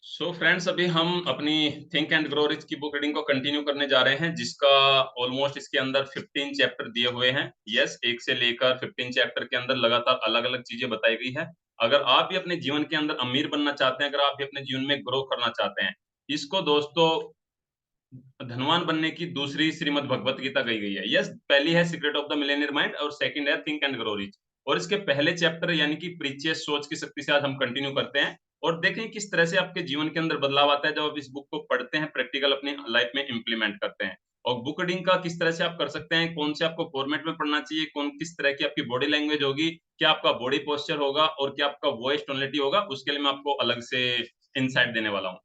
So friends, अभी हम अपनी थिंक एंड ग्रो रिच की बुक रीडिंग को कंटिन्यू करने जा रहे हैं, जिसका ऑलमोस्ट इसके अंदर 15 चैप्टर दिए हुए हैं। यस, एक से लेकर 15 चैप्टर के अंदर लगातार अलग अलग चीजें बताई गई है। अगर आप भी अपने जीवन के अंदर अमीर बनना चाहते हैं, अगर आप भी अपने जीवन में ग्रो करना चाहते हैं, इसको दोस्तों धनवान बनने की दूसरी श्रीमद् भगवत गीता कही गई है। यस, पहली है secret of the Millionaire mind और सेकंड है थिंक एंड ग्रो रिच। और इसके पहले चैप्टर यानी कि प्रीचियस सोच की शक्ति से आज हम कंटिन्यू करते हैं और देखें किस तरह से आपके जीवन के अंदर बदलाव आता है जब आप इस बुक को पढ़ते हैं, प्रैक्टिकल अपनी लाइफ में इंप्लीमेंट करते हैं। और बुक रीडिंग का किस तरह से आप कर सकते हैं, कौन से आपको फॉर्मेट में पढ़ना चाहिए, कौन किस तरह की आपकी बॉडी लैंग्वेज होगी, क्या आपका बॉडी पोस्चर होगा और क्या आपका वॉइस टोनलिटी होगा, उसके लिए मैं आपको अलग से इनसाइट देने वाला हूँ।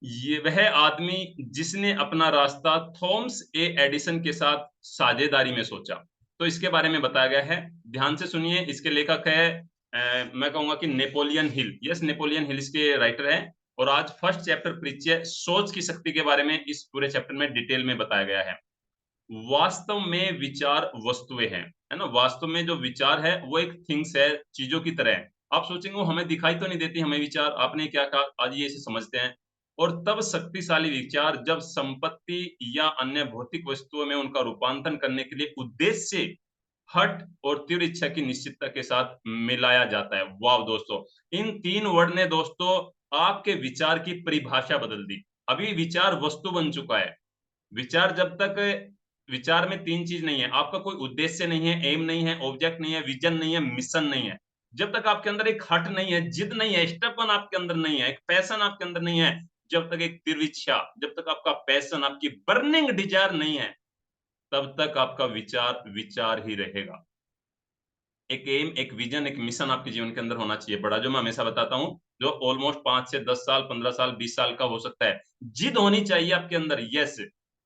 ये वह आदमी जिसने अपना रास्ता थॉमस ए एडिसन के साथ साझेदारी में सोचा। तो इसके बारे में बताया गया है, ध्यान से सुनिए। इसके लेखक है मैं कहूंगा कि Napoleon Hill. Yes, Napoleon Hill इसके राइटर है। और आज फर्स्ट चैप्टर परिचय सोच की शक्ति के बारे में इस पूरे चैप्टर में डिटेल में बताया गया है। वास्तव में विचार वस्तुएं हैं, है ना। वास्तव में जो विचार है वो एक थिंग्स है, चीजों की तरह है। आप सोचेंगे वो हमें दिखाई तो नहीं देती हमें विचार, आपने क्या कहा, आज ये इसे समझते हैं। और तब शक्तिशाली विचार जब संपत्ति या अन्य भौतिक वस्तुओं में उनका रूपांतरण करने के लिए उद्देश्य, हठ और तीव्र इच्छा की निश्चितता के साथ मिलाया जाता है। वाह दोस्तों, इन तीन वर्ड ने दोस्तों आपके विचार की परिभाषा बदल दी। अभी विचार वस्तु बन चुका है। विचार जब तक विचार में तीन चीज नहीं है, आपका कोई उद्देश्य नहीं है, एम नहीं है, ऑब्जेक्ट नहीं है, विजन नहीं है, मिशन नहीं है, जब तक आपके अंदर एक हट नहीं है, जिद नहीं है, स्टेपन आपके अंदर नहीं है, एक पैशन आपके अंदर नहीं है, जब तक एक तीव्र इच्छा, जब तक आपका पैशन, आपकी बर्निंग डिजायर नहीं है, तब तक आपका विचार विचार ही रहेगा। एक एम, एक विजन, एक मिशन आपके जीवन के अंदर होना चाहिए बड़ा, जो मैं हमेशा बताता हूँ, जो ऑलमोस्ट 5 से 10 साल, 15 साल, 20 साल का हो सकता है। जिद होनी चाहिए आपके अंदर। यस,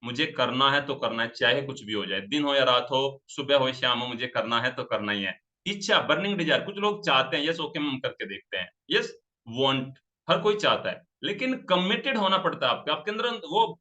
मुझे करना है तो करना है, चाहे कुछ भी हो जाए, दिन हो या रात हो, सुबह हो या शाम हो, मुझे करना है तो करना ही है। इच्छा, बर्निंग डिजायर, कुछ लोग चाहते हैं, यस ओके हम करके देखते हैं। यस, वांट, हर कोई चाहता है, लेकिन कमिटेड होना पड़ता है। आपके आपके अंदर वो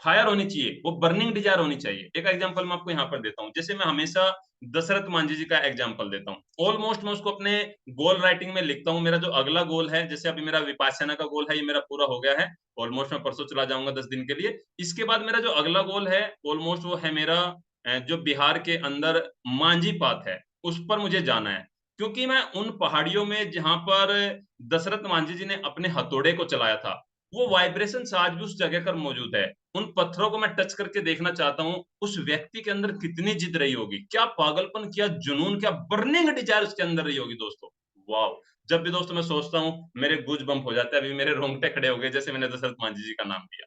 फायर होनी चाहिए, वो बर्निंग डिजायर होनी चाहिए। एक एग्जांपल मैं आपको यहाँ पर देता हूँ, जैसे मैं हमेशा दशरथ मांझी जी का एग्जांपल देता हूँ। ऑलमोस्ट मैं उसको अपने गोल राइटिंग में लिखता हूँ। मेरा जो अगला गोल है, जैसे अभी मेरा विपासना का गोल है, ये मेरा पूरा हो गया है। ऑलमोस्ट मैं परसों चला जाऊंगा 10 दिन के लिए। इसके बाद मेरा जो अगला गोल है, ऑलमोस्ट वो है मेरा जो बिहार के अंदर मांझी पाथ है, उस पर मुझे जाना है। क्योंकि मैं उन पहाड़ियों में जहां पर दशरथ मांझी जी ने अपने हथौड़े को चलाया था, वो वाइब्रेशन आज भी उस जगह पर मौजूद है। उन पत्थरों को मैं टच करके देखना चाहता हूँ, उस व्यक्ति के अंदर कितनी जिद रही होगी, क्या पागलपन, क्या जुनून, क्या बर्निंग डिजायर उसके अंदर रही होगी दोस्तों। वाह, जब भी दोस्तों मैं सोचता हूँ, मेरे गूज बम्प हो जाते हैं। अभी मेरे रोंगटे खड़े हो गए, जैसे मैंने दशरथ मांझी जी का नाम लिया।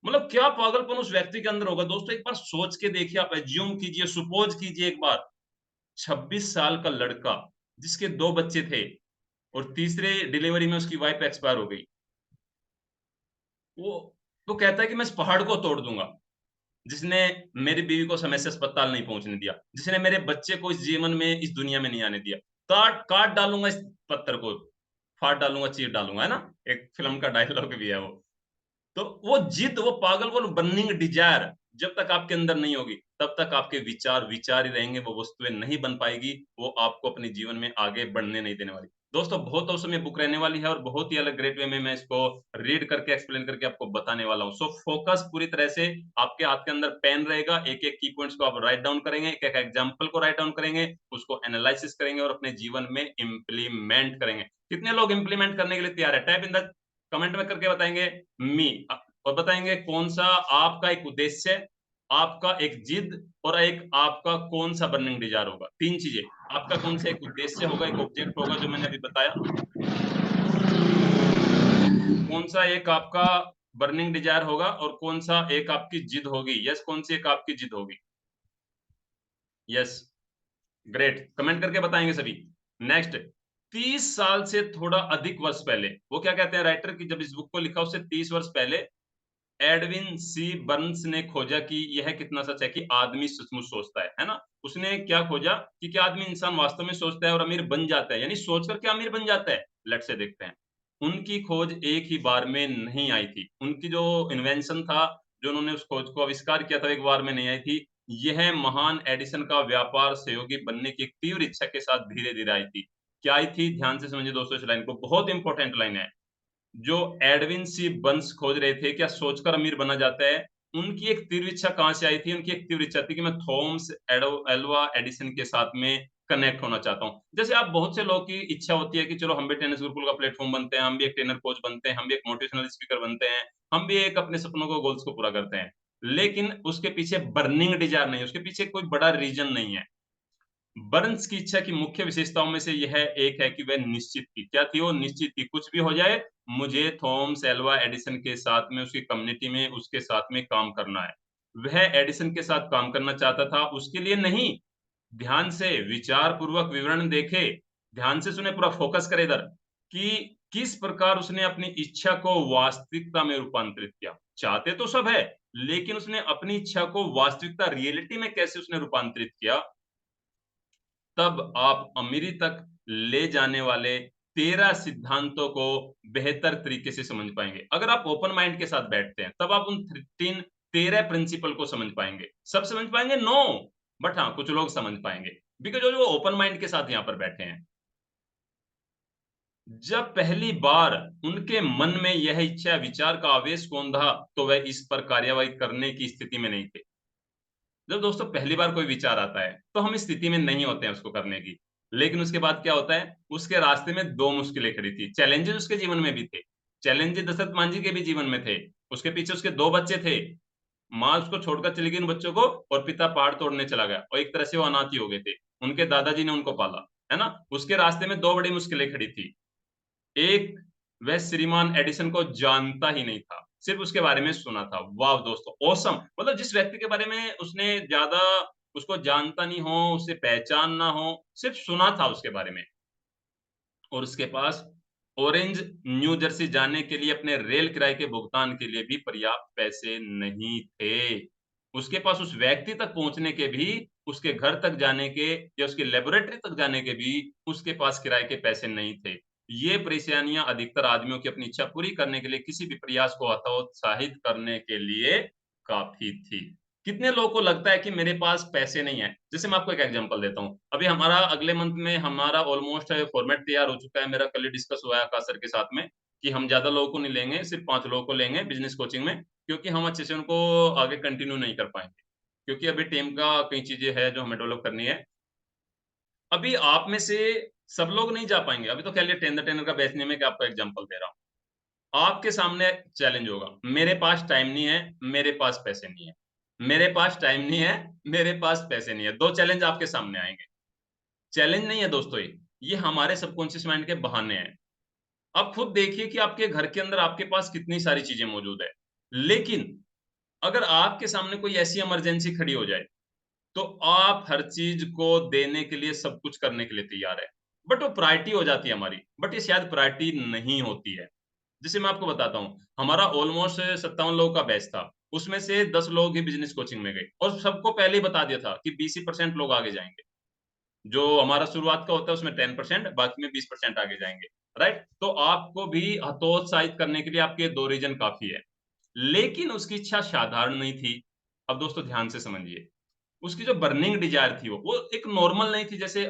मतलब क्या पागलपन उस व्यक्ति के अंदर होगा दोस्तों, एक बार सोच के देखिए, आप एज्यूम कीजिए, सुपोज कीजिए एक बार। 26 साल का लड़का, जिसके 2 बच्चे थे और तीसरे डिलीवरी में उसकी वाइफ एक्सपायर हो गई, वो तो कहता है कि मैं इस पहाड़ को तोड़ दूंगा। जिसने मेरी बीवी को समय से अस्पताल नहीं पहुँचने दिया, जिसने मेरे बच्चे को इस जीवन में, इस दुनिया में नहीं आने दिया। काट काट डालूँगा इस पत्थर को, फाड़ डालूँगा, चीर डालूँगा, है ना? एक फ़िल्म का डायलॉग भी है वो। तो वो जिद, वो पागल, वो बर्निंग डिज़ायर जब तक आपके अंदर नहीं होगी, तब तक आपके विचार विचार ही रहेंगे, वो वस्तुएँ नहीं बन पाएगी, वो आपको अपने जीवन में आगे बढ़ने नहीं देने वाली। दोस्तों, बहुत औसम ये बुक रहने वाली है और बहुत ही अलग ग्रेट वे में मैं इसको रीड करके, एक्सप्लेन करके आपको बताने वाला हूँ। सो फोकस पूरी तरह से, आपके हाथ के अंदर पेन रहेगा, एक-एक की पॉइंट्स को आप राइट डाउन करेंगे, एक-एक एग्ज़ाम्पल को राइट डाउन करेंगे, उसको एनालाइसिस करेंगे और अपने जीवन में इम्प्लीमेंट करेंगे। कितने लोग इम्प्लीमेंट करने के लिए तैयार है? टाइप इन द कमेंट में करके बताएँगे मी। और बताएँगे कौन-सा आपका एक उद्देश्य, आपका एक जिद और एक आपका कौन-सा बर्निंग डिज़ायर होगा। 3 चीज़ें, आपका कौन-सा एक उद्देश्य होगा, एक ऑब्जेक्ट होगा जो मैंने अभी बताया, कौन-सा एक आपका बर्निंग डिज़ायर होगा और कौन-सा एक आपकी जिद होगी। यस, कौन-सी एक आपकी जिद होगी। यस, ग्रेट, कमेंट करके बताएँगे सभी। नेक्स्ट, 30 साल से थोड़ा अधिक वर्ष पहले, वो क्या कहते हैं राइटर कि जब इस बुक को लिखा उससे 30 वर्ष पहले एडविन सी बर्न्स ने खोजा कि यह कितना सच है कि आदमी सचमुच सोचता है ना? उसने क्या खोजा कि क्या आदमी, इंसान वास्तव में सोचता है और अमीर बन जाता है, यानी सोचकर क्या अमीर बन जाता है? लेट्स से देखते हैं। उनकी खोज एक ही बार में नहीं आई थी। उनकी जो इन्वेंशन था, जो उन्होंने उस खोज को आविष्कार किया था, एक बार में नहीं आई थी। यह महान एडिसन का व्यापार सहयोगी बनने की एक तीव्र इच्छा के साथ धीरे-धीरे आई थी। क्या आई थी? ध्यान से समझिए दोस्तों इस लाइन को, बहुत इंपोर्टेंट लाइन है। जो एडविन सी बर्न्स खोज रहे थे क्या सोचकर अमीर बना जाता है, उनकी एक तीव्र इच्छा कहाँ से आई थी? उनकी एक तीव्र इच्छा थी कि मैं थॉमस एल्वा एडिसन के साथ में कनेक्ट होना चाहता हूँ। जैसे आप बहुत से लोगों की इच्छा होती है कि चलो हम भी टेनिस गुरुकुल का प्लेटफ़ॉर्म बनते हैं, हम भी एक ट्रेनर कोच बनते हैं, हम भी एक मोटिवेशनल स्पीकर बनते हैं, हम भी एक अपने सपनों को गोल्स को पूरा करते हैं। लेकिन उसके पीछे बर्निंग डिज़ायर नहीं है, उसके पीछे कोई बड़ा रीज़न नहीं है। बर्न्स की इच्छा की मुख्य विशेषताओं में से यह एक है कि वह निश्चित थी। क्या थी वो? निश्चित थी, कुछ भी हो जाए, मुझे थॉमस एल्वा एडिसन के साथ में, उसकी कम्युनिटी में, उसके साथ में काम करना है। वह एडिसन के साथ काम करना चाहता था, उसके लिए नहीं, ध्यान से विचारपूर्वक विवरण देखें, ध्यान से सुने, पूरा फ़ोकस करें इधर, कि किस प्रकार उसने अपनी इच्छा को वास्तविकता में रूपांतरित किया। चाहते तो सब है, लेकिन उसने अपनी इच्छा को वास्तविकता रियलिटी में कैसे उसने रूपांतरित किया, तब आप अमीरी तक ले जाने वाले 13 सिद्धांतों को बेहतर तरीके से समझ पाएँगे। अगर आप ओपन माइंड के साथ बैठते हैं, तब आप उन 13 प्रिंसिपल को समझ पाएँगे। सब समझ पाएँगे? नो, बट हाँ, कुछ लोग समझ पाएँगे, बिकॉज़ जो ओपन माइंड के साथ यहाँ पर बैठे हैं। जब पहली बार उनके मन में यह इच्छा विचार का आवेश कौंधा, तो वह इस पर कार्यवाही करने की स्थिति में नहीं थे। जब दोस्तों पहली बार कोई विचार आता है, तो हम इस स्थिति में नहीं होते हैं उसको करने की। लेकिन उसके बाद क्या होता है, उसके रास्ते में 2 मुश्किलें खड़ी थी। चैलेंजेस उसके जीवन में भी थे। चैलेंजेस दशरथ मांझी के भी जीवन में थे। उसके पीछे उसके 2 बच्चे थे। माँ उसको छोड़कर चली गई उन बच्चों को और पिता पहाड़ तोड़ने चला गया और एक तरह से वो अनाथ ही हो गए थे। उनके दादाजी ने उनको पाला, है ना? उसके रास्ते में 2 बड़ी मुश्किलें खड़ी थी। एक, वह श्रीमान एडिसन को जानता ही नहीं था, सिर्फ़ उसके बारे में सुना था। वाव दोस्तों! ऑसम! मतलब जिस व्यक्ति के बारे में उसने ज़्यादा उसको जानता नहीं हो, उसे पहचान ना हो, सिर्फ़ सुना था उसके बारे में और उसके पास ऑरेंज न्यू जर्सी जाने के लिए अपने रेल किराए के भुगतान के लिए भी पर्याप्त पैसे नहीं थे। उसके पास उस व्यक्ति तक पहुँचने के भी, उसके घर तक जाने के या उसकी लैबोरेटरी तक जाने के भी उसके पास किराए के पैसे नहीं थे। ये परेशानियाँ अधिकतर आदमियों की अपनी इच्छा पूरी करने के लिए किसी भी प्रयास को हतोत्साहित करने के लिए काफ़ी थी। कितने लोगों को लगता है कि मेरे पास पैसे नहीं है? जैसे मैं आपको एक एग्ज़ाम्पल देता हूँ। अभी हमारा अगले मंथ में हमारा ऑलमोस्ट फॉर्मेट तैयार हो चुका है। मेरा कल ही डिस्कस हुआ है आकाश सर के साथ में कि हम ज़्यादा लोगों को नहीं लेंगे, सिर्फ़ 5 लोगों को लेंगे बिज़नेस कोचिंग में, क्योंकि हम अच्छे से उनको आगे कंटिन्यू नहीं कर पाएँगे। क्योंकि अभी टीम का कई चीज़ें हैं जो हमें डेवलप करनी है। अभी आप में से सब लोग नहीं जा पाएँगे। अभी तो कह लिए ट्रेन द ट्रेनर का बैच नहीं है, मैं आपको एग्ज़ाम्पल दे रहा हूँ। आपके सामने चैलेंज होगा, मेरे पास टाइम नहीं है, मेरे पास पैसे नहीं है। मेरे पास टाइम नहीं है, मेरे पास पैसे नहीं है। 2 चैलेंज आपके सामने आएँगे। चैलेंज नहीं है दोस्तों ये हमारे सबकॉन्शियस माइंड के बहाने हैं। आप खुद देखिए कि आपके घर के अंदर आपके पास कितनी सारी चीज़ें मौजूद है। लेकिन अगर आपके सामने कोई ऐसी इमरजेंसी खड़ी हो जाए, तो आप हर चीज़ को देने के लिए, सब कुछ करने के लिए तैयार हैं। बट वो प्रायोरिटी हो जाती है हमारी, बट ये शायद प्रायोरिटी नहीं होती है। जैसे मैं आपको बताता हूँ, हमारा ऑलमोस्ट 57 लोगों का बैच था। उसमें से 10 लोग ही बिज़नेस कोचिंग में गए और सबको पहले ही बता दिया था कि 20% लोग आगे जाएँगे। जो हमारा शुरुआत का होता है उसमें 10% बाकी में 20% आगे जाएँगे, राइट? तो आपको भी हतोत्साहित करने के लिए आपके 2 रीज़न काफ़ी है। लेकिन उसकी इच्छा साधारण नहीं थी। अब दोस्तों ध्यान से समझिए, उसकी जो बर्निंग डिज़ायर थी वो एक नॉर्मल नहीं थी जैसे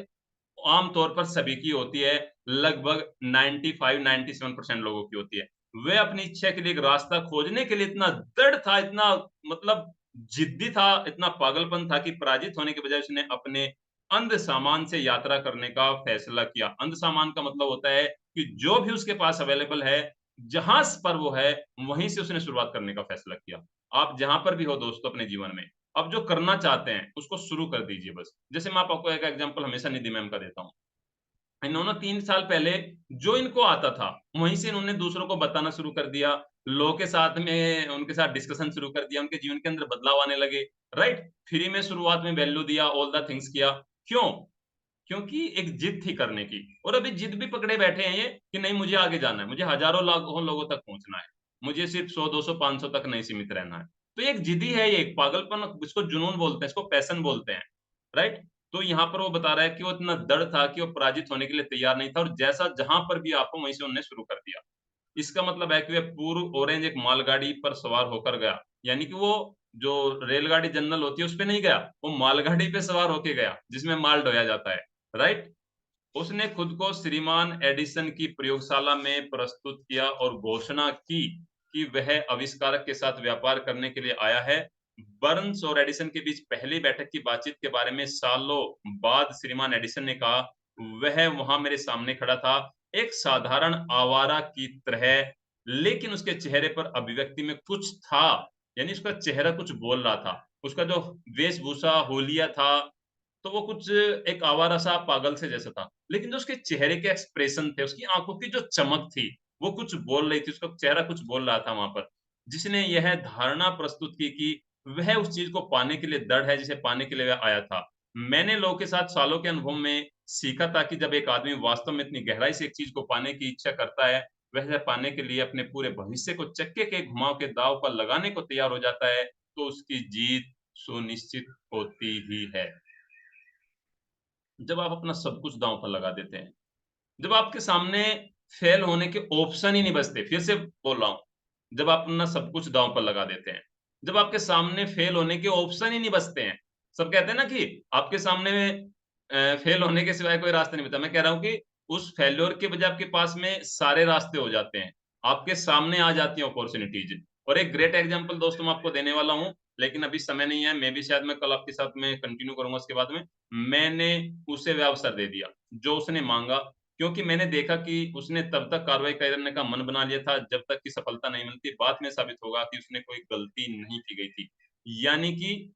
आम तौर पर सभी की होती है, लगभग 95-97% लोगों की होती है। वह अपनी इच्छा के लिए एक रास्ता खोजने के लिए इतना दृढ़ था, इतना मतलब जिद्दी था, इतना पागलपन था कि पराजित होने के बजाय उसने अपने अंध सामान से यात्रा करने का फैसला किया। अंध सामान का मतलब होता है कि जो भी उसके पास अवेलेबल है, जहाँ स पर वो है, वहीं से उसने शुरुआत करने का फैसला किया। आप जहाँ पर भी हो दोस्तों अपने जीवन में, अब जो करना चाहते हैं, उसको शुरू कर दीजिए बस। जैसे मैं आपको एक एग्ज़ाम्पल हमेशा निधि मैम का देता हूँ। इन्होंने 3 साल पहले जो इनको आता था, वहीं से इन्होंने दूसरों को बताना शुरू कर दिया। लोगों के साथ में उनके साथ डिस्कशन शुरू कर दिया, उनके जीवन के अंदर बदलाव आने लगे, राइट? फ्री में शुरुआत में वैल्यू दिया, ऑल द थिंग्स किया। क्यों? क्योंकि एक जिद थी करने की और अभी जिद भी पकड़े बैठे हैं ये कि नहीं मुझे आगे जाना है, मुझे हज़ारों लाखों लोगों तक पहुँचना है। मुझे सिर्फ़ 100, 200, 500 तक नहीं सीमित रहना है। तो ये एक जिद्दी है ये, एक पागलपन इसको जुनून बोलते हैं, इसको पैशन बोलते हैं, राइट? तो यहाँ पर वो बता रहा है कि वो इतना दृढ़ था कि वो पराजित होने के लिए तैयार नहीं था और जैसा जहाँ पर भी आप हो वहीं से उन्होंने शुरू कर दिया। इसका मतलब है कि वह पूर्व ऑरेंज एक मालगाड़ी पर सवार होकर गया। यानी कि वो जो रेलगाड़ी जनरल होती है, उसपे नहीं गया, वो मालगाड़ी पे सवार होके गया, जिसमें माल ढोया जाता है, राइट? उसने खुद को श्रीमान एडिसन की प्रयोगशाला में प्रस्तुत किया और घोषणा की कि वह आविष्कारक के साथ व्यापार करने के लिए आया है। बर्न्स और एडिसन के बीच पहली बैठक की बातचीत के बारे में सालों बाद श्रीमान एडिसन ने कहा, वह वहां मेरे सामने खड़ा था, एक साधारण आवारा की तरह, लेकिन उसके चेहरे पर अभिव्यक्ति में कुछ था, यानी उसका चेहरा कुछ बोल रहा था। उसका जो वेशभूषा, होलिया था, तो वो कुछ एक आवारा-सा पागल से जैसा था। लेकिन जो उसके चेहरे के एक्सप्रेशन थे, उसकी आँखों की जो चमक थी, वो कुछ बोल रही थी, उसका चेहरा कुछ बोल रहा था वहाँ पर। जिसने यह धारणा प्रस्तुत की कि वह उस चीज़ को पाने के लिए दृढ़ है, जिसे पाने के लिए वह आया था। मैंने लोगों के साथ सालों के अनुभव में सीखा था कि जब एक आदमी वास्तव में इतनी गहराई से एक चीज़ को पाने की इच्छा करता है, वह इसे पाने के लिए अपने पूरे भविष्य को चक्के के घुमाव के दाँव पर लगाने को तैयार हो जाता है, तो उसकी जीत सुनिश्चित होती ही है। जब आप अपना सब कुछ दाँव पर लगा देते हैं, जब आपके सामने फेल होने के ऑप्शन ही नहीं बचते, फिर से बोल रहा हूँ, जब आप अपना सब कुछ दाँव पर लगा देते हैं, जब आपके सामने फेल होने के ऑप्शन ही नहीं बचते हैं। सब कहते हैं ना कि आपके सामने फेल होने के सिवाय कोई रास्ता नहीं बचा। मैं कह रहा हूँ कि उस फेल्योर के बजाय आपके पास में सारे रास्ते हो जाते हैं। आपके सामने आ जाती हैं अपॉर्च्युनिटीज़। और एक ग्रेट एग्ज़ाम्पल दोस्तों मैं आपको देने वाला हूँ, लेकिन अभी समय नहीं है, मे बी शायद मैं कल आपके साथ में कंटिन्यू करूँगा उसके बाद में। मैंने उसे वह अवसर दे दिया, जो उसने माँगा, क्योंकि मैंने देखा कि उसने तब तक कार्रवाई करने का मन बना लिया था, जब तक कि सफलता नहीं मिलती। बाद में साबित होगा कि उसने कोई गलती नहीं की गई थी। यानी कि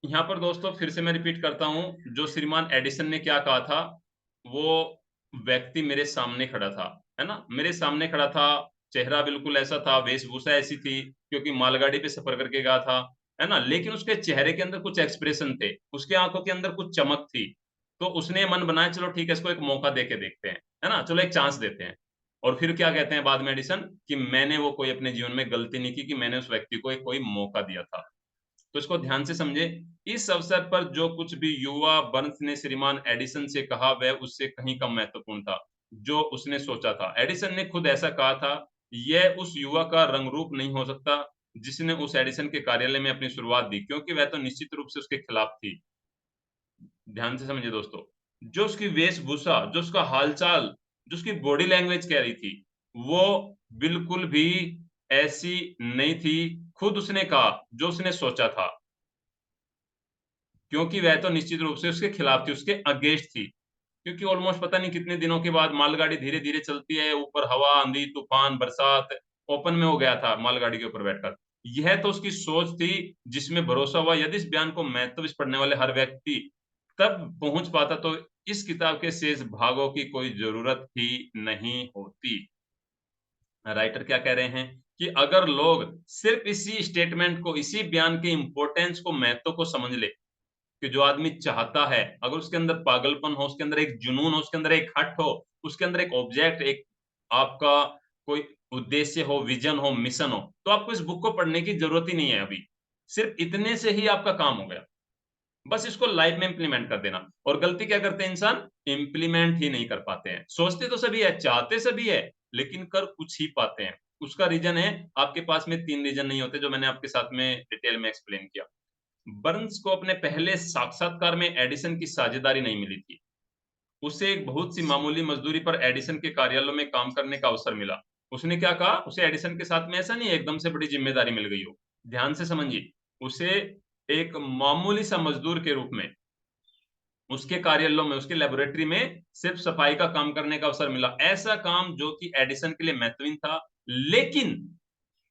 यहाँ पर दोस्तों फिर से मैं रिपीट करता हूँ, जो श्रीमान एडिसन ने क्या कहा था, वो व्यक्ति मेरे सामने खड़ा था, है ना? मेरे सामने खड़ा था, चेहरा बिल्कुल ऐसा था, वेशभूषा ऐसी थी, क्योंकि मालगाड़ी पे सफ़र करके गया था, है ना? लेकिन उसके चेहरे के अंदर कुछ एक्सप्रेशन थे, उसकी आँखों के अंदर कुछ चमक थी। तो उसने मन बनाया चलो ठीक है, इसको एक मौका दे के देखते हैं, है ना? चलो एक चांस देते हैं। और फिर क्या कहते हैं बाद में एडिसन कि मैंने वो कोई अपने जीवन में गलती नहीं की कि मैंने उस व्यक्ति को एक कोई मौका दिया था। तो इसको ध्यान से समझें। इस अवसर पर जो कुछ भी युवा बर्न्स ने श्रीमान एडिसन से कहा वह उससे कहीं कम महत्वपूर्ण था, जो उसने सोचा था। एडिसन ने खुद ऐसा कहा था, यह उस युवा का रंग-रूप नहीं हो सकता, जिसने उस एडिसन के कार्यालय में अपनी शुरुआत दी, क्योंकि वह तो निश्चित रूप से उसके खिलाफ थी। ध्यान से समझिए दोस्तों, जो उसकी वेशभूषा, जो उसका हाल-चाल, जो उसकी बॉडी लैंग्वेज कह रही थी, वो बिल्कुल भी ऐसी नहीं थी। खुद उसने कहा, जो उसने सोचा था। क्योंकि वह तो निश्चित रूप से उसके खिलाफ थी, उसके अगेंस्ट थी। क्योंकि ऑलमोस्ट पता नहीं कितने दिनों के बाद मालगाड़ी धीरे-धीरे चलती है, ऊपर हवा, आंधी, तूफान, बरसात, ओपन में वो गया था मालगाड़ी के ऊपर बैठकर। यह तो उसकी सोच थी जिसमें भरोसा हुआ यदि इस बयान को महत्व इस पढ़ने वाले हर व्यक्ति तब पहुँच पाता तो इस किताब के शेष भागों की कोई ज़रूरत ही नहीं होती। राइटर क्या कह रहे हैं कि अगर लोग सिर्फ़ इसी स्टेटमेंट को, इसी बयान के इम्पोर्टेंस को, महत्व को समझ ले कि जो आदमी चाहता है, अगर उसके अंदर पागलपन हो, उसके अंदर एक जुनून हो, उसके अंदर एक हट हो, उसके अंदर एक ऑब्जेक्ट, एक आपका कोई उद्देश्य हो, विज़न हो, मिशन हो, तो आपको इस बुक को पढ़ने की ज़रूरत ही नहीं है अभी। सिर्फ़ इतने से ही आपका काम हो गया। बस इसको लाइफ़ में इम्प्लीमेंट कर देना और गलती क्या करते हैं इंसान? इम्प्लीमेंट ही नहीं कर पाते हैं। सोचते तो सभी है, चाहते सभी है, लेकिन कर कुछ ही पाते हैं। उसका रीज़न है, आपके पास में 3 रीज़न नहीं होते, जो मैंने आपके साथ में डिटेल में एक्सप्लेन किया। बर्न्स को अपने पहले साक्षात्कार में एडिसन की साझेदारी नहीं मिली थी। उसे एक बहुत सी मामूली मज़दूरी पर एडिसन के कार्यालयों में काम करने का अवसर मिला। उसने क्या कहा? उसे एडिसन के साथ में ऐसा नहीं है एकदम से बड़ी ज़िम्मेदारी मिल गई हो। ध्यान से समझिए, उसे एक मामूली सा मज़दूर के रूप में उसके कार्यालयों में, उसकी लैबोरेटरी में सिर्फ़ सफाई का काम करने का अवसर मिला। ऐसा काम जो कि एडिसन के लिए महत्वहीन था, लेकिन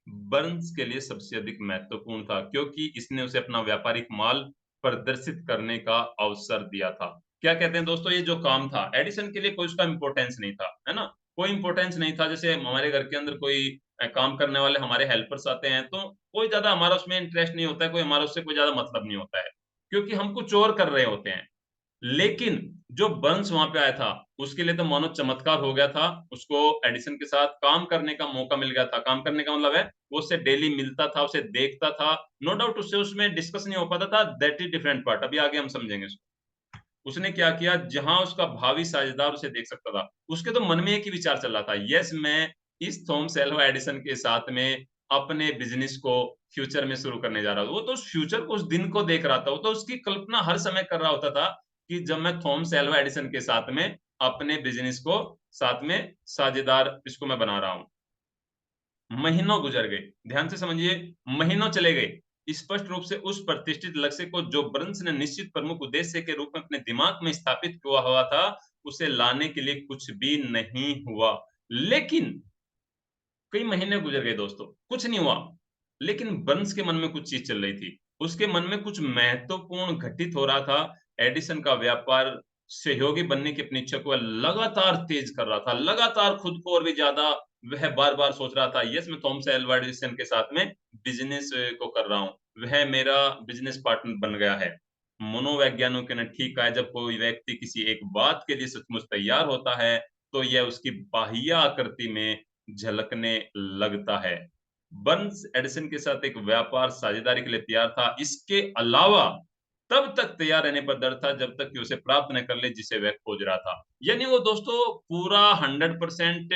बर्न्स के लिए सबसे अधिक महत्वपूर्ण था क्योंकि इसने उसे अपना व्यापारिक माल प्रदर्शित करने का अवसर दिया था। क्या कहते हैं दोस्तों ये जो काम था, एडिसन के लिए कोई उसका इम्पोर्टेंस नहीं था, है ना? कोई इम्पोर्टेंस नहीं था जैसे हमारे घर के अंदर कोई काम करने वाले हमारे हेल्पर्स आते हैं तो कोई ज़्यादा हमारा उसमें इंटरेस्ट नहीं होता है, कोई हमारा उससे कोई ज़्यादा मतलब नहीं होता है। क्योंकि हम कुछ और कर रहे होते हैं। लेकिन जो बर्न्स वहाँ पे आया था, उसके लिए तो मानो चमत्कार हो गया था। उसको एडिसन के साथ काम करने का मौका मिल गया था। काम करने का मतलब है, वो उससे डेली मिलता था, उसे देखता था। नो डाउट उससे उसमें डिस्कस नहीं हो पाता था, दैट इज़ डिफरेंट पार्ट। अभी आगे हम समझेंगे इसको। उसने क्या किया, जहाँ उसका भावी साझेदार उसे देख सकता था, उसके तो मन में एक ही विचार चल रहा था, यस मैं इस थॉमस एल्वा एडिसन के साथ में अपने बिज़नेस को फ्यूचर में शुरू करने जा रहा हूँ। वो तो उस फ्यूचर को, उस दिन को देख रहा था। वो तो उसकी कल्पना हर समय कर रहा होता था कि जब मैं थॉमस एल्वा एडिसन के साथ में अपने बिजनेस को साथ में साझेदार इसको मैं बना रहा हूं। महीनों गुजर गए, ध्यान से समझिए, महीनों चले गए। स्पष्ट रूप से उस प्रतिष्ठित लक्ष्य को जो बर्न्स ने निश्चित प्रमुख उद्देश्य के रूप में अपने दिमाग में स्थापित किया हुआ था, उसे लाने के लिए कुछ भी नहीं हुआ। लेकिन कई महीने गुजर गए दोस्तों, कुछ नहीं हुआ। लेकिन बर्न्स के मन में कुछ चीज चल रही थी। उसके मन में कुछ महत्वपूर्ण घटित हो रहा था। एडिसन का व्यापार सहयोगी बनने की अपनी इच्छा को वह लगातार तेज कर रहा था। लगातार खुद को और भी ज्यादा वह बार-बार सोच रहा था, यस मैं थॉमस एल्वा एडिसन के साथ में बिज़नेस को कर रहा हूँ। वह मेरा बिज़नेस पार्टनर बन गया है। मनोवैज्ञानिकों ने ठीक कहा है, जब कोई व्यक्ति किसी एक बात के लिए सचमुच तैयार होता है, तो यह उसकी बाह्य आकृति में झलकने लगता है। बर्न्स एडिसन के साथ एक व्यापार साझेदारी के लिए तैयार था। इसके अलावा तब तक तैयार रहने पर डर था जब तक कि उसे प्राप्त न कर ले जिसे वह खोज रहा था। यानी वो दोस्तों पूरा 100%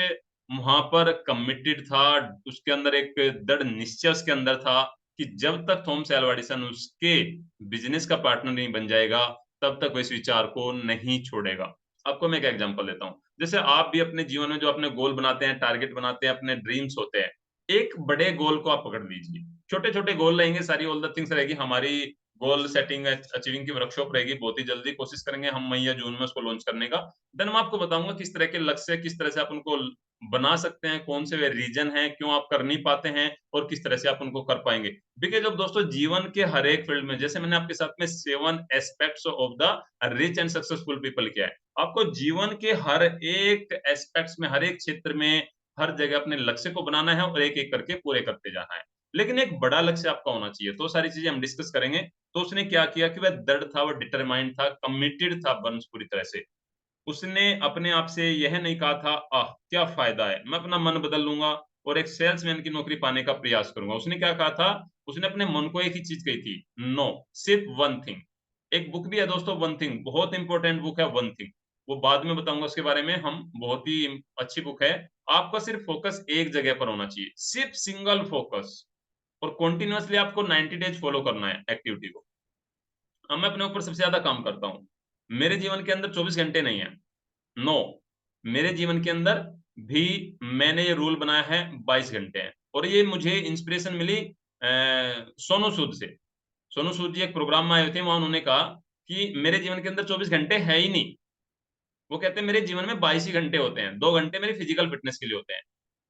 वहाँ पर कमिटेड था। उसके अंदर एक दृढ़ निश्चय उसके अंदर था कि जब तक थॉमस एल्वा एडिसन उसके बिज़नेस का पार्टनर नहीं बन जाएगा, तब तक वो इस विचार को नहीं छोड़ेगा। आपको मैं एक एग्ज़ाम्पल देता हूँ। जैसे आप भी अपने जीवन में जो अपने गोल बनाते हैं, टारगेट बनाते हैं, अपने ड्रीम्स होते हैं, एक बड़े गोल को आप पकड़ लीजिए। छोटे-छोटे गोल रहेंगे, सारी ऑल द थिंग्स रहेगी, हमारी गोल सेटिंग अचीविंग की वर्कशॉप रहेगी, बहुत ही जल्दी कोशिश करेंगे हम मई या जून में उसको लॉन्च करने का। देन मैं आपको बताऊँगा किस तरह के लक्ष्य, किस तरह से आप उनको बना सकते हैं, कौन से वे रीज़न हैं, क्यों आप कर नहीं पाते हैं और किस तरह से आप उनको कर पाएँगे। देखिए जब दोस्तों जीवन के हर एक फील्ड में, जैसे मैंने आपके साथ में 7 aspects of the rich and successful people किया है। आपको जीवन के हर एक एस्पेक्ट्स में, हर एक क्षेत्र में, हर जगह अपने लक्ष्य को बनाना है और एक-एक करके पूरे करते जाना है। लेकिन एक बड़ा लक्ष्य आपका होना चाहिए, तो सारी चीज़ें हम डिस्कस करेंगे। तो उसने क्या किया कि वह दृढ़ था, वो डिटरमाइंड था, कमिटेड था बर्न्स पूरी तरह से। उसने अपने आप से यह नहीं कहा था, क्या फ़ायदा है? मैं अपना मन बदल लूँगा और एक सेल्समैन की नौकरी पाने का प्रयास करूँगा। उसने क्या कहा था? उसने अपने मन को एक ही चीज़ कही थी, नो, सिर्फ वन थिंग। एक बुक भी है दोस्तों वन थिंग, बहुत इम्पोर्टेंट बुक है वन थिंग। वो बाद में बताऊँगा उसके बारे में हम, बहुत ही अच्छी बुक है। आपका सिर्फ फ़ोकस एक जगह पर होना चाहिए, सिर्फ सिंगल फ़ोकस और कंटीन्यूअसली आपको 90 डेज़ फ़ॉलो करना है एक्टिविटी को। अब मैं अपने ऊपर सबसे ज़्यादा काम करता हूँ। मेरे जीवन के अंदर 24 घंटे नहीं है। नो, मेरे जीवन के अंदर भी मैंने ये रूल बनाया है 22 घंटे हैं और ये मुझे इंस्पिरेशन मिली सोनू सूद से। सोनू सूद जी एक प्रोग्राम में आए हुए थे, वहाँ उन्होंने कहा कि मेरे जीवन के अंदर 24 घंटे है ही नहीं। वो कहते हैं मेरे जीवन में 22 ही घंटे होते हैं, 2 घंटे मेरी फिजिकल फिटनेस के लिए होते हैं।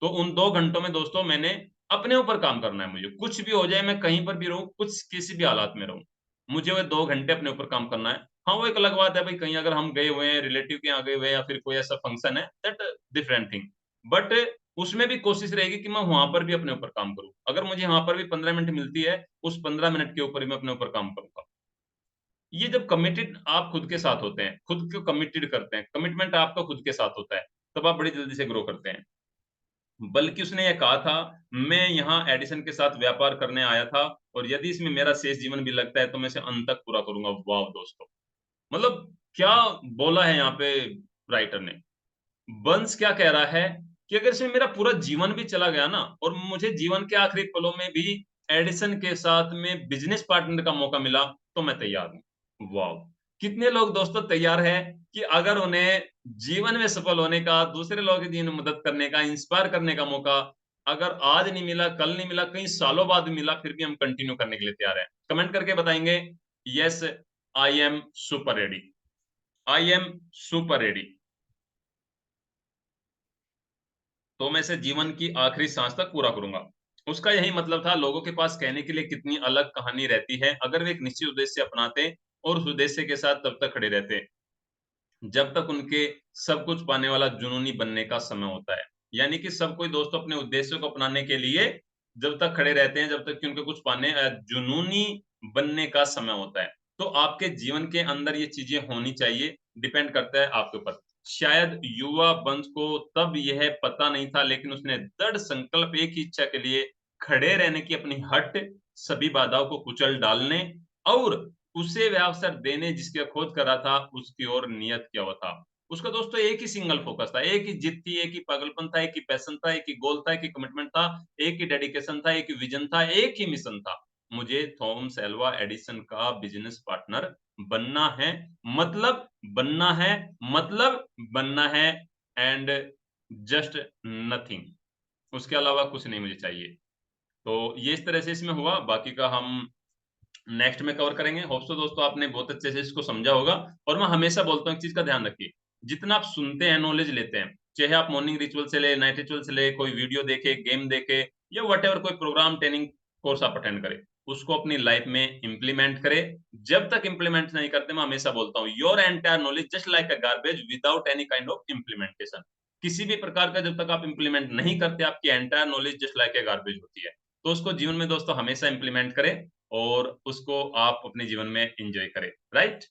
तो उन 2 घंटों में दोस्तों मैंने अपने ऊपर काम करना है मुझे। कुछ भी हो जाए, मैं कहीं पर भी रहूँ, कुछ किसी भी हालात में रहूँ। मुझे वो 2 घंटे अपने ऊपर काम करना है। हाँ, वो एक अलग बात है भई, कहीं अगर हम गए हुए हैं, रिलेटिव के यहाँ गए हुए हैं या फिर कोई ऐसा फंक्शन है, दैट डिफरेंट थिंग। बट उसमें भी कोशिश रहेगी कि मैं वहाँ पर भी अपने ऊपर काम करूँ। अगर मुझे वहाँ पर भी 15 मिनट मिलती है, उस 15 मिनट के ऊपर ही मैं अपने ऊपर काम करूँगा। ये जब कमिटेड आप खुद के साथ होते हैं, खुद को कमिटेड करते हैं, कमिटमेंट आपका खुद के साथ होता है, तब आप बड़ी जल्दी से ग्रो करते हैं। बल्कि उसने ये कहा था, मैं यहाँ एडिसन के साथ व्यापार करने आया था और यदि इसमें मेरा शेष जीवन भी लगता है, तो मैं इसे अंत तक पूरा करूँगा। वाओ दोस्तों! मतलब क्या बोला है यहाँ पे राइटर ने। बंस क्या कह रहा है कि अगर इसमें मेरा पूरा जीवन भी चला गया ना और मुझे जीवन के आखिरी पलों में भी एडिसन के साथ में बिज़नेस पार्टनर का मौका मिला, तो मैं तैयार हूँ। वाओ! कितने लोग दोस्तों तैयार हैं कि अगर उन्हें जीवन में सफल होने का, दूसरे लोगों की जीवन में मदद करने का, इंस्पायर करने का मौका अगर आज नहीं मिला, कल नहीं मिला, कई सालों बाद भी मिला, फिर भी हम कंटिन्यू करने के लिए तैयार हैं। कमेंट करके बताएँगे, yes I am super ready. I am super ready. तो मैं इसे जीवन की आखिरी साँस तक पूरा करूँगा। उसका यही मतलब था, लोगों के पास कहने के लिए कितनी अलग कहानी रहती है, अगर वे एक निश्चित उद्देश्य अपनाते और उस उद्देश्य के साथ तब तक खड़े रहते, जब तक उनके सब कुछ पाने वाला जुनूनी बनने का समय होता है। यानी कि सब कोई दोस्तों अपने उद्देश्य को अपनाने के लिए जब तक खड़े रहते हैं, जब तक कि उनको कुछ पाने जुनूनी बनने का समय होता है। तो आपके जीवन के अंदर ये चीज़ें होनी चाहिए, डिपेंड करता है आपके ऊपर। शायद युवा वंश को तब यह पता नहीं था, लेकिन उसने दृढ़ संकल्प एक ही इच्छा के लिए खड़े रहने की अपनी हट, सभी बाधाओं को कुचल डालने और उसे वह अवसर देने जिसकी वह खोज कर रहा था, उसकी ओर नियत किया हुआ था। उसका दोस्तों एक ही सिंगल फ़ोकस था, एक ही जिद थी, एक ही पागलपन था, एक ही पैशन था, एक ही गोल था, एक ही कमिटमेंट था, एक ही डेडिकेशन था, एक ही विज़न था, एक ही मिशन था। मुझे थॉमस एल्वा एडिसन का बिज़नेस पार्टनर बनना है, मतलब बनना है, मतलब बनना है एंड जस्ट नथिंग, उसके अलावा कुछ नहीं मुझे चाहिए। तो ये इस तरह से इसमें हुआ, बाकी का हम नेक्स्ट में कवर करेंगे। होप सो दोस्तों आपने बहुत अच्छे से इसको समझा होगा। और मैं हमेशा बोलता हूँ एक चीज का ध्यान रखिए, जितना आप सुनते हैं, नॉलेज लेते हैं, चाहे आप मॉर्निंग रिचुअल से ले, नाइट रिचुअल से ले, कोई वीडियो देखे, गेम देखे, या व्हाटएवर कोई प्रोग्राम, ट्रेनिंग कोर्स आप अटेंड करें, उसको अपनी लाइफ में इंप्लीमेंट करें। जब तक इंप्लीमेंट नहीं करते, मैं हमेशा बोलता हूँ, your entire knowledge just like a garbage without any kind of implementation. किसी भी प्रकार का जब तक आप इंप्लीमेंट नहीं करते, आपकी entire knowledge just like a garbage होती है। तो उसको जीवन में दोस्तों हमेशा इंप्लीमेंट करें और उसको आप अपने जीवन में एन्जॉय करें, राइट?